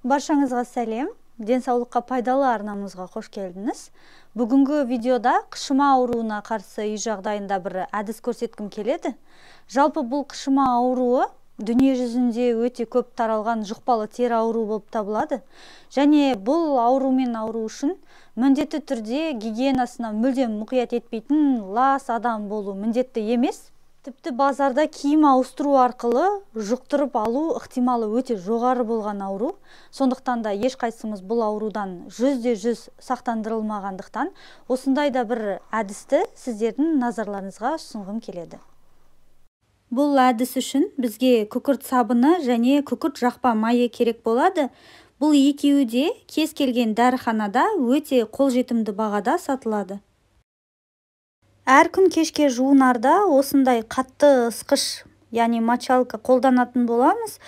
Баршаңызға сәлем. Денсаулыққа пайдалы арнамызға қош келдіңіз. Бүгінгі видеода қышыма ауруына қарсы үй жағдайында бір әдіс көрсеткім келеді. Жалпы бұл қышыма ауруы дүние жүзінде өте көп таралған жұқпалы тері ауруы болып табылады. Және бұл аурумен ауыру үшін міндетті түрде гигиенасына мүлдем мұқият етпейтін лас адам болу міндетті емес. Тіпті базарда киім ауыстыру арқылы жұқтырып алу ықтималы өте жоғары болған ауру. Сондықтан да ешқайсымыз бұл аурудан 100% сақтандырылмағандықтан осындай да бір әдісті сіздердің назарларыңызға ұсынғым келеді. Бұл әдіс үшін бізге күкірт сабыны және күкірт жақпа майы керек болады. Бұл екеуі де кез келген дәріханада өте қолжетімді бағада сатылады. Әр күн кешке жуынарда осындай қатты ысқыш, яғни мочалка қолданатын боламыз.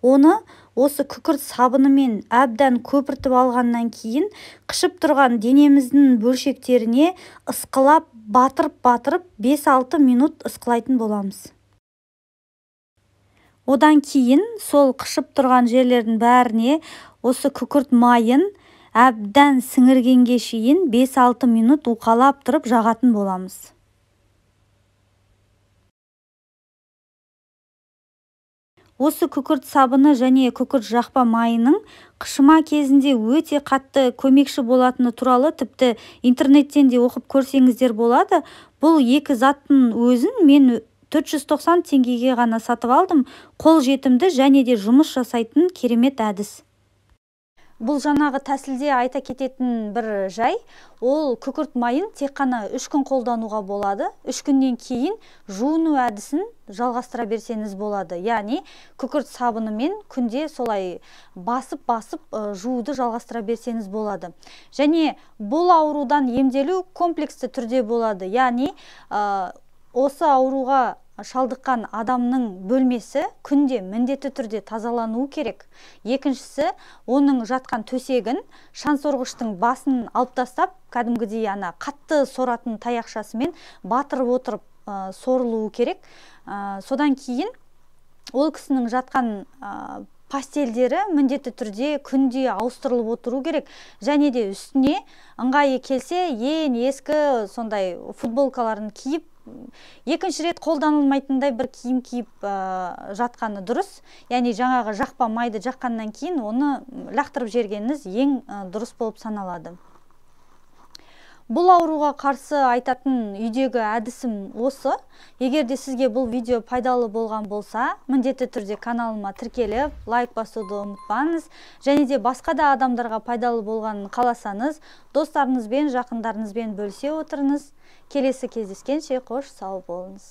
Оны осы күкірт сабынымен әбден көпіртіп алғаннан кейін қышып тұрған денеміздің бөлшектеріне ысқылап, батырып 5-6 минут ысқылайтын боламыз. Одан кейін сол қышып тұрған жерлердің бәріне осы күкірт майын әбден сіңіргенге шейін 5-6 минут уқалап тұрып жағатын боламыз. Осы күкірт сабыны және күкірт жақпа майының қышыма кезінде өте қатты көмекші болатыны туралы тіпті интернеттен де оқып көрсеңіздер болады. Бұл екі заттың өзін мен 490 теңгеге ғана сатып алдым. Қол жетімді және де жұмыс жасайтын керемет әдіс. Бұл жаңағы тәсілде айта кететін бір жай, ол күкірт майын тек қана 3 күн қолдануға болады. 3 күннен кейін жуыну әдісін жалғастыра берсеңіз болады. Яғни күкірт сабынымен күнде солай басып жууды жалғастыра берсеңіз болады. Және бұл аурудан емделу комплексті түрде болады. Яғни осы ауруға шалдыққан адамның бөлмесі күнде міндетті түрде тазалануы керек. Екіншісі, оның жатқан төсегін шансорғыштың басын алып тастап, кәдімгідей қатты соратын таяқшасымен батырып отырып сорылуы керек. Содан кейін ол кісінің жатқан пастелдері міндетті түрде күнде ауыстырылып отыру керек. Және де үстіне ыңғайы келсе, ең ескі сондай футболкаларын киіп, екінші рет қолданылмайтындай бір киім киіп жатқаны дұрыс. Яғни жаңағы жақпа майды жаққаннан кейін оны лақтырып жібергеніңіз ең дұрыс болып саналады. Бұл ауруға қарсы айтатын үйдегі әдісім осы. Егер де сізге бұл видео пайдалы болған болса, міндетті түрде каналыма тіркеліп, лайк басуды ұмытпаңыз. Және де басқа да адамдарға пайдалы болғанын қаласаңыз, достарыңызбен, жақындарыңызбен бөлісе отырыңыз. Келесі кездескенше қош сау болыңыз.